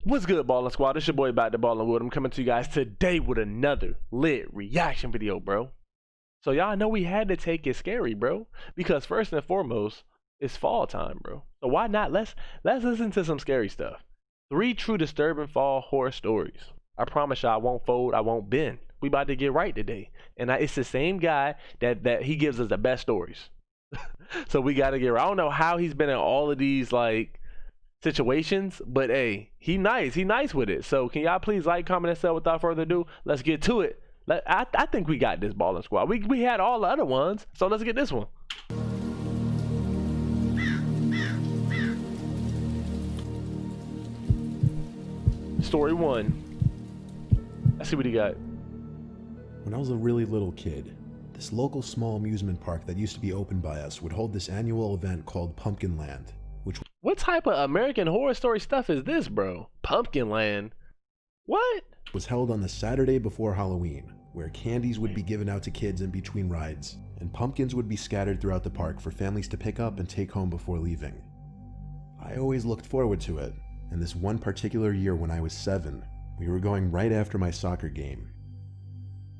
What's good, Ballin' Squad? It's your boy Back to Ballin' Wood. I'm coming to you guys today with another lit reaction video, bro. So y'all know we had to take it scary, bro, because first and foremost, it's fall time, bro. So why not? Let's listen to some scary stuff. 3 true disturbing fall horror stories. I promise y'all I won't fold, I won't bend. We about to get right today, and it's the same guy that he gives us the best stories. So we got to get right. I don't know how he's been in all of these like situations, but hey, he nice with it. So can y'all please like, comment, and sub? Without further ado, let's get to it. I think we got this Ballin' Squad. We had all the other ones, so let's get this one. Story 1. Let's see what he got. When I was a really little kid, this local small amusement park that used to be open by us would hold this annual event called Pumpkin Land, which What type of American Horror Story stuff is this, bro? Pumpkin Land? What? was held on the Saturday before Halloween, where candies would be given out to kids in between rides, and pumpkins would be scattered throughout the park for families to pick up and take home before leaving. I always looked forward to it, and this one particular year when I was 7, we were going right after my soccer game.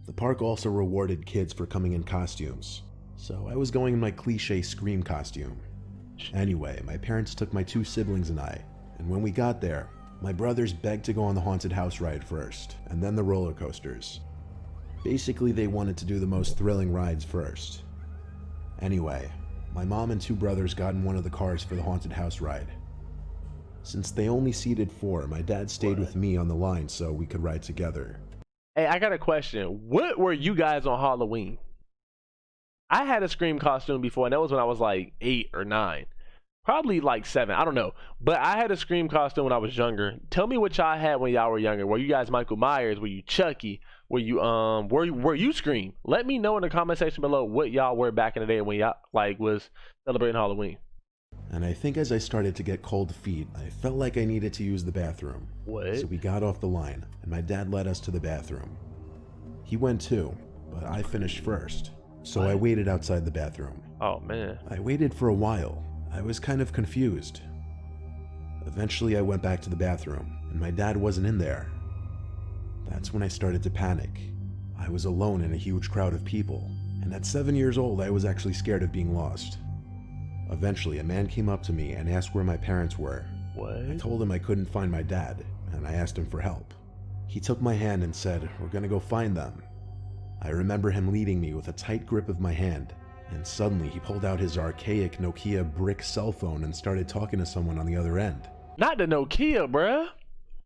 The park also rewarded kids for coming in costumes, so I was going in my cliche Scream costume. Anyway, my parents took my 2 siblings and I, and when we got there, my brothers begged to go on the haunted house ride first, and then the roller coasters. Basically, they wanted to do the most thrilling rides first. Anyway, my mom and 2 brothers got in one of the cars for the haunted house ride. Since they only seated 4, my dad stayed with me on the line so we could ride together. Hey, I got a question. What were you guys on Halloween? I had a Scream costume before, and that was when I was like 8 or 9. Probably like 7, I don't know. But I had a Scream costume when I was younger. Tell me what y'all had when y'all were younger. Were you guys Michael Myers? Were you Chucky? Were you Scream? Let me know in the comment section below what y'all were back in the day when y'all like was celebrating Halloween. And I think as I started to get cold feet, I felt like I needed to use the bathroom. What? So we got off the line, and my dad led us to the bathroom. He went too, but I finished first. So I waited outside the bathroom. Oh man. I waited for a while. I was kind of confused. Eventually I went back to the bathroom, and my dad wasn't in there. That's when I started to panic. I was alone in a huge crowd of people, and at 7 years old I was actually scared of being lost. Eventually a man came up to me and asked where my parents were. What? I told him I couldn't find my dad, and I asked him for help. He took my hand and said, "We're gonna go find them." I remember him leading me with a tight grip of my hand, and suddenly he pulled out his archaic Nokia brick cell phone and started talking to someone on the other end. Not the Nokia, bruh.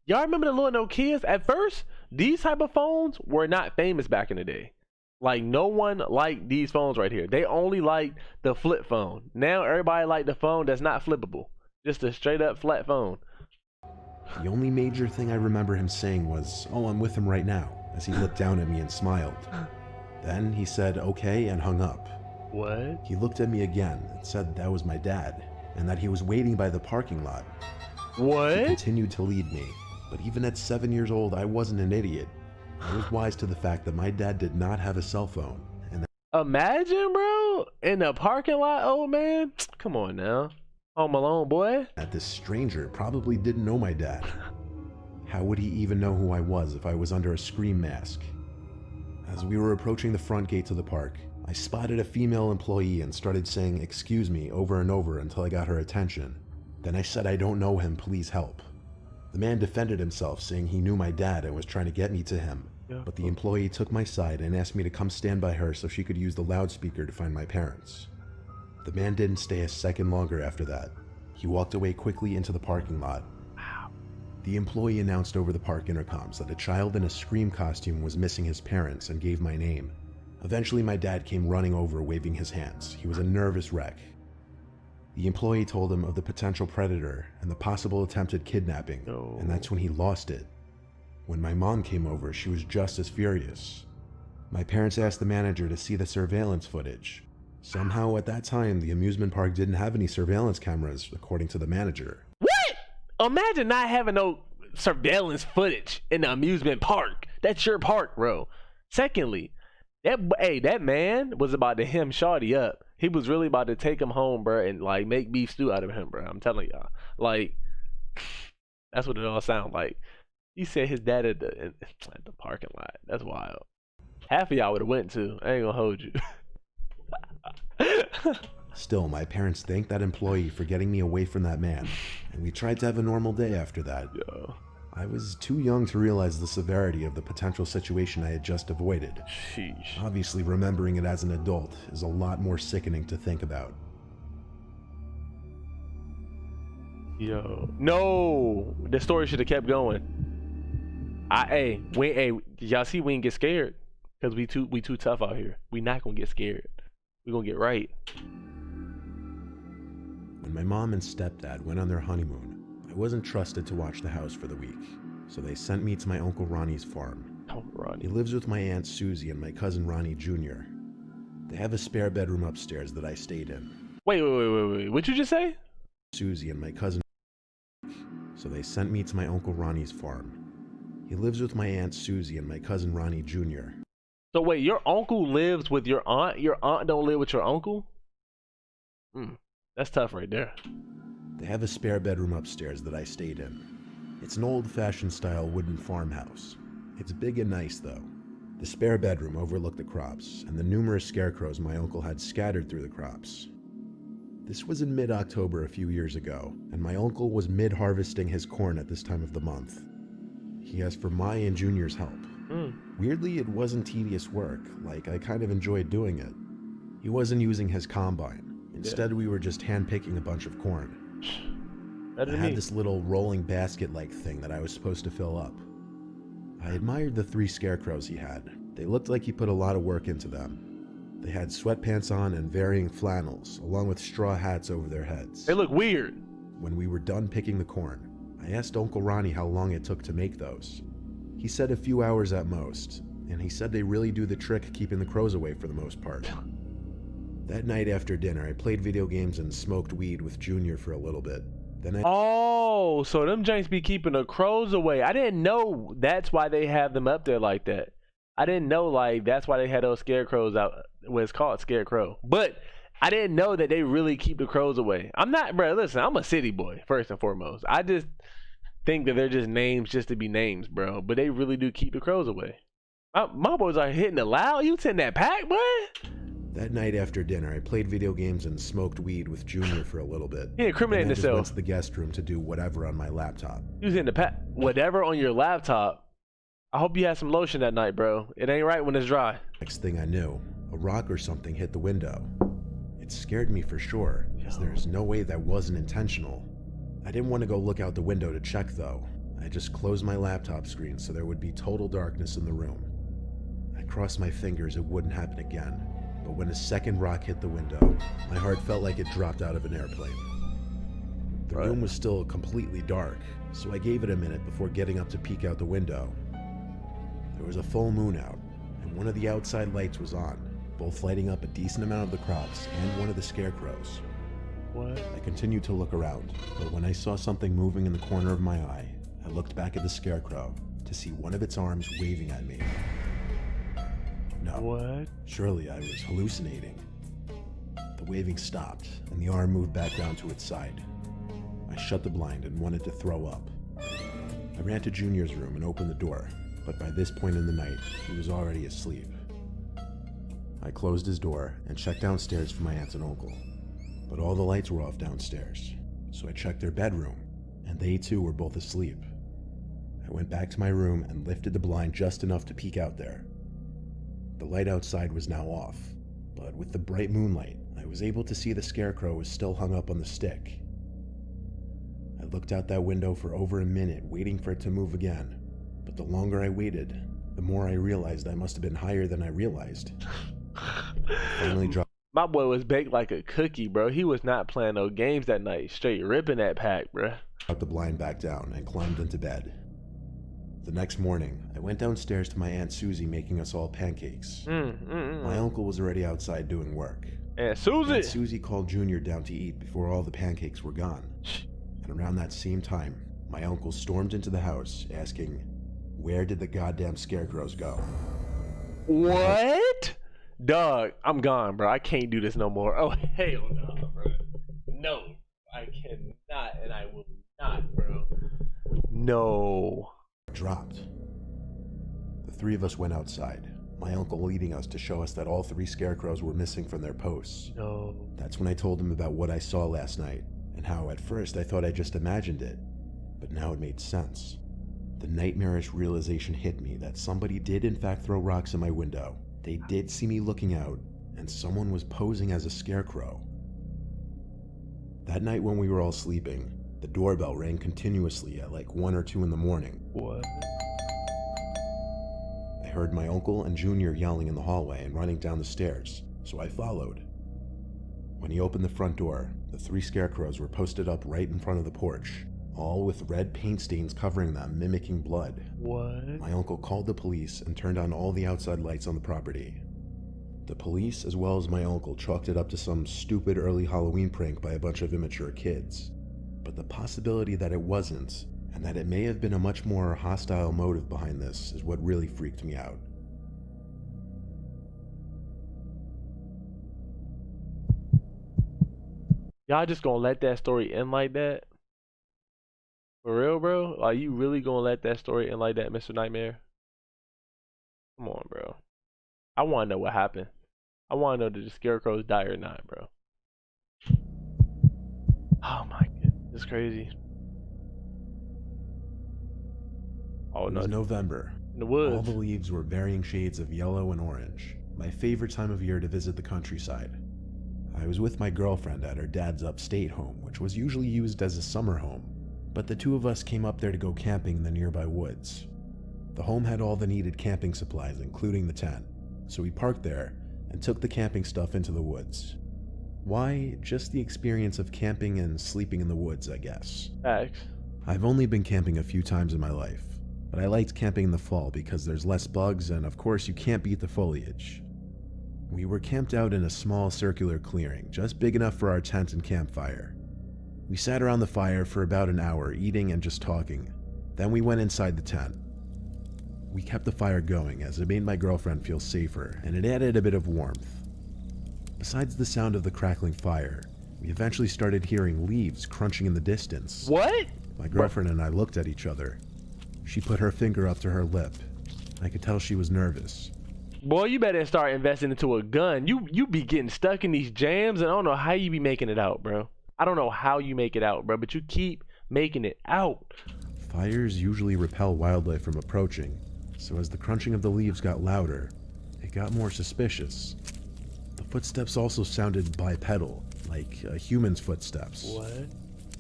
Y'all remember the little Nokias? At first, these type of phones were not famous back in the day. Like, no one liked these phones right here. They only liked the flip phone. Now everybody like the phone that's not flippable. Just a straight up flat phone. The only major thing I remember him saying was, "Oh, I'm with him right now," as he looked down at me and smiled. Then he said, "Okay," and hung up. What? He looked at me again and said that was my dad, and that he was waiting by the parking lot. He What? continued to lead me, but even at 7 years old, I wasn't an idiot. I was wise to the fact that my dad did not have a cell phone, and Imagine, bro, in the parking lot, old man. Come on now. Home Alone, boy. that this stranger probably didn't know my dad. How would he even know who I was if I was under a Scream mask? As we were approaching the front gates of the park, I spotted a female employee and started saying "excuse me" over and over until I got her attention. Then I said, "I don't know him, please help." The man defended himself, saying he knew my dad and was trying to get me to him. But the employee took my side and asked me to come stand by her so she could use the loudspeaker to find my parents. The man didn't stay a second longer after that. He walked away quickly into the parking lot. The employee announced over the park intercoms that a child in a Scream costume was missing his parents and gave my name. Eventually my dad came running over, waving his hands. He was a nervous wreck. The employee told him of the potential predator and the possible attempted kidnapping, and that's when he lost it. When my mom came over, she was just as furious. My parents asked the manager to see the surveillance footage. Somehow at that time, the amusement park didn't have any surveillance cameras, according to the manager. What? Imagine not having no surveillance footage in the amusement park. That's your park, bro. Secondly, that man was about to hem Shawty up. He was really about to take him home, bro, and like make beef stew out of him, bro. I'm telling y'all. Like, That's what it all sounds like. He said his dad at the parking lot. That's wild. Half of y'all would have went to. I ain't gonna hold you. Still, my parents thanked that employee for getting me away from that man, and we tried to have a normal day after that. Yo. I was too young to realize the severity of the potential situation I had just avoided. Sheesh. Obviously, remembering it as an adult is a lot more sickening to think about. Yo. No! The story should have kept going. Y'all see we ain't get scared? Because we too tough out here. We not gonna get scared. We gonna get right. When my mom and stepdad went on their honeymoon, I wasn't trusted to watch the house for the week, so they sent me to my Uncle Ronnie's farm. Oh, Ronnie. He lives with my Aunt Susie and my cousin Ronnie Jr. They have a spare bedroom upstairs that I stayed in. Wait. What'd you just say? Susie and my cousin. So they sent me to my Uncle Ronnie's farm. He lives with my Aunt Susie and my cousin Ronnie Jr. So wait, your uncle lives with your aunt? Your aunt don't live with your uncle? That's tough right there. They have a spare bedroom upstairs that I stayed in. It's an old-fashioned style wooden farmhouse. It's big and nice though. The spare bedroom overlooked the crops and the numerous scarecrows my uncle had scattered through the crops. This was in mid-October a few years ago, and my uncle was mid-harvesting his corn at this time of the month. He asked for my and Junior's help. Weirdly, it wasn't tedious work, like I kind of enjoyed doing it. He wasn't using his combine. Instead, we were just hand-picking a bunch of corn. I had this little rolling basket-like thing that I was supposed to fill up. I admired the 3 scarecrows he had. They looked like he put a lot of work into them. They had sweatpants on and varying flannels, along with straw hats over their heads. They look weird. When we were done picking the corn, I asked Uncle Ronnie how long it took to make those. He said a few hours at most, and he said they really do the trick keeping the crows away for the most part. That night after dinner, I played video games and smoked weed with Junior for a little bit. Then Oh, so them Janks be keeping the crows away. I didn't know that's why they have them up there like that. I didn't know, like, that's why they had those scarecrows out. Well, it's called Scarecrow. But I didn't know that they really keep the crows away. I'm not, bro, listen, I'm a city boy, first and foremost. I just think that they're just names just to be names, bro. But they really do keep the crows away. My boys are hitting it loud. You hitting that pack, boy? That night after dinner, I played video games and smoked weed with Junior for a little bit. He incriminating himself. I himself. went to the guest room to do whatever on my laptop. You was hitting the pack. Whatever on your laptop. I hope you had some lotion that night, bro. It ain't right when it's dry. Next thing I knew, a rock or something hit the window. It scared me for sure, because there's no way that wasn't intentional. I didn't want to go look out the window to check though. I just closed my laptop screen so there would be total darkness in the room. I crossed my fingers it wouldn't happen again, but when a second rock hit the window, my heart felt like it dropped out of an airplane. The room was still completely dark, so I gave it a minute before getting up to peek out the window. There was a full moon out, and one of the outside lights was on, both lighting up a decent amount of the crops and one of the scarecrows. What? I continued to look around, but when I saw something moving in the corner of my eye, I looked back at the scarecrow to see one of its arms waving at me. No. What? Surely I was hallucinating. The waving stopped, and the arm moved back down to its side. I shut the blind and wanted to throw up. I ran to Junior's room and opened the door, but by this point in the night, he was already asleep. I closed his door and checked downstairs for my aunt and uncle, but all the lights were off downstairs, so I checked their bedroom, and they too were both asleep. I went back to my room and lifted the blind just enough to peek out there. The light outside was now off, but with the bright moonlight, I was able to see the scarecrow was still hung up on the stick. I looked out that window for over a minute, waiting for it to move again, but the longer I waited, the more I realized I must have been higher than I realized. Finally dropped. My boy was baked like a cookie, bro. He was not playing no games that night. Straight ripping that pack, bro. Brought the blind back down and climbed into bed. The next morning, I went downstairs to my Aunt Susie making us all pancakes. My uncle was already outside doing work. And Susie! Aunt Susie called Junior down to eat before all the pancakes were gone. And around that same time, my uncle stormed into the house asking, "Where did the goddamn scarecrows go?" What? Dog, I'm gone, bro. I can't do this no more. Oh, hell no, bro. No, I cannot, and I will not, bro. No. dropped. The three of us went outside, my uncle leading us to show us that all three scarecrows were missing from their posts. No. That's when I told him about what I saw last night, and how at first I thought I just imagined it, but now it made sense. The nightmarish realization hit me that somebody did in fact throw rocks in my window. They did see me looking out, and someone was posing as a scarecrow. That night when we were all sleeping, the doorbell rang continuously at like 1 or 2 in the morning. What? I heard my uncle and Junior yelling in the hallway and running down the stairs, so I followed. When he opened the front door, the three scarecrows were posted up right in front of the porch, all with red paint stains covering them, mimicking blood. What? My uncle called the police and turned on all the outside lights on the property. The police, as well as my uncle, chalked it up to some stupid early Halloween prank by a bunch of immature kids. But the possibility that it wasn't, and that it may have been a much more hostile motive behind this, is what really freaked me out. Y'all just gonna let that story end like that? For real, bro? Are you really gonna let that story end like that, Mr. Nightmare? Come on, bro. I wanna know what happened. I wanna know did the scarecrows die or not, bro. Oh my goodness, it's crazy. Oh It no, was November. in the All woods. the leaves were varying shades of yellow and orange, my favorite time of year to visit the countryside. I was with my girlfriend at her dad's upstate home, which was usually used as a summer home, but the two of us came up there to go camping in the nearby woods. The home had all the needed camping supplies, including the tent, so we parked there and took the camping stuff into the woods. Why? Just the experience of camping and sleeping in the woods, I guess. Facts. I've only been camping a few times in my life, but I liked camping in the fall because there's less bugs and of course you can't beat the foliage. We were camped out in a small circular clearing, just big enough for our tent and campfire. We sat around the fire for about an hour, eating and just talking. Then we went inside the tent. We kept the fire going as it made my girlfriend feel safer, and it added a bit of warmth. Besides the sound of the crackling fire, we eventually started hearing leaves crunching in the distance. What? My girlfriend and I looked at each other. She put her finger up to her lip. I could tell she was nervous. Boy, you better start investing into a gun. You be getting stuck in these jams, and I don't know how you be making it out, bro. I don't know how you make it out, bro, but you keep making it out. Fires usually repel wildlife from approaching, so as the crunching of the leaves got louder, it got more suspicious. The footsteps also sounded bipedal, like a human's footsteps. What?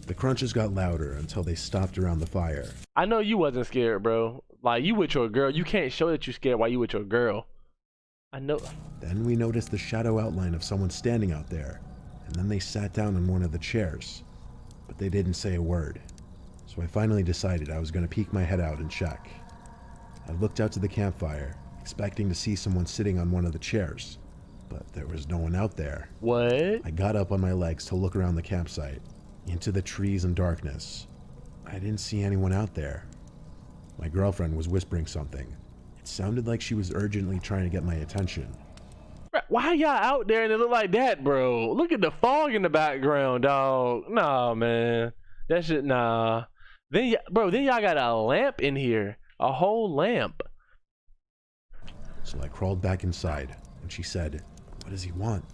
The crunches got louder until they stopped around the fire. I know you wasn't scared, bro. Like, you with your girl. You can't show that you scared while you with your girl. I know. Then we noticed the shadow outline of someone standing out there, and then they sat down on one of the chairs, but they didn't say a word. So I finally decided I was going to peek my head out and check. I looked out to the campfire, expecting to see someone sitting on one of the chairs, but there was no one out there. What? I got up on my legs to look around the campsite, into the trees and darkness. I didn't see anyone out there. My girlfriend was whispering something. It sounded like she was urgently trying to get my attention. Why y'all out there and it look like that, bro? Look at the fog in the background, dog. Nah, man. That shit, nah. Then, bro, then y'all got a lamp in here. A whole lamp. So I crawled back inside, and she said, "What does he want?"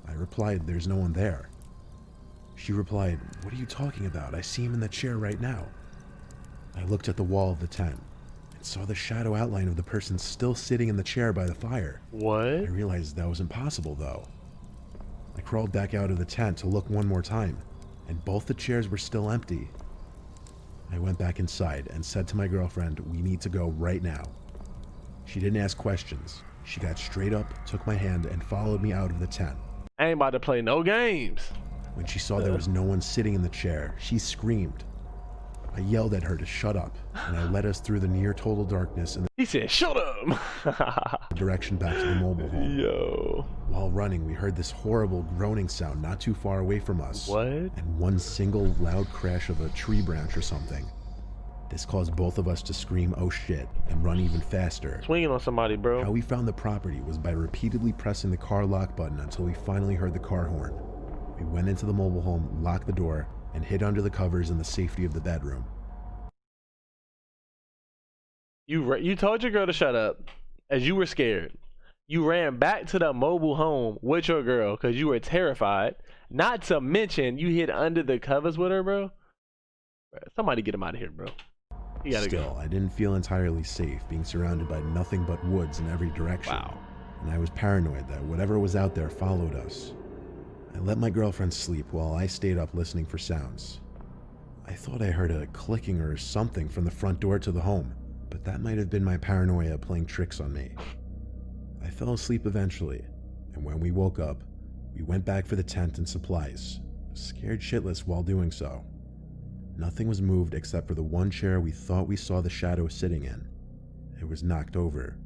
I replied, "There's no one there." She replied, "What are you talking about? I see him in the chair right now." I looked at the wall of the tent and saw the shadow outline of the person still sitting in the chair by the fire. What? I realized that was impossible, though. I crawled back out of the tent to look one more time, and both the chairs were still empty. I went back inside and said to my girlfriend, "We need to go right now." She didn't ask questions. She got straight up, took my hand, and followed me out of the tent. I ain't about to play no games. When she saw there was no one sitting in the chair, she screamed. I yelled at her to shut up, and I led us through the near total darkness in He said, shut up. the direction back to the mobile home. Yo. While running, we heard this horrible groaning sound not too far away from us. What? And one single loud crash of a tree branch or something. This caused both of us to scream, "Oh shit," and run even faster. Swinging on somebody, bro. How we found the property was by repeatedly pressing the car lock button until we finally heard the car horn. We went into the mobile home, locked the door, and hid under the covers in the safety of the bedroom. You told your girl to shut up as you were scared. You ran back to the mobile home with your girl because you were terrified. Not to mention you hid under the covers with her, bro. Somebody get him out of here, bro. He gotta Still, go. I didn't feel entirely safe being surrounded by nothing but woods in every direction. Wow. And I was paranoid that whatever was out there followed us. I let my girlfriend sleep while I stayed up listening for sounds. I thought I heard a clicking or something from the front door to the home, but that might have been my paranoia playing tricks on me. I fell asleep eventually, and when we woke up, we went back for the tent and supplies, scared shitless while doing so. Nothing was moved except for the one chair we thought we saw the shadow sitting in. It was knocked over.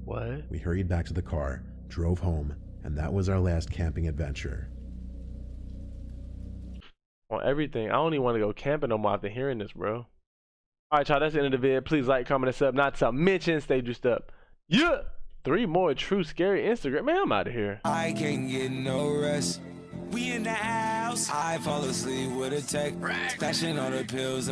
What? We hurried back to the car, drove home, and that was our last camping adventure. On everything. I don't even want to go camping no more after hearing this, bro. Alright, y'all, that's the end of the vid. Please like, comment, and sub. Not to mention, stay juiced up. Yeah! 3 more true scary Instagram. Man, I'm out of here. I can't get no rest. We in the house. I fall asleep with a tech. Stashing all the pills.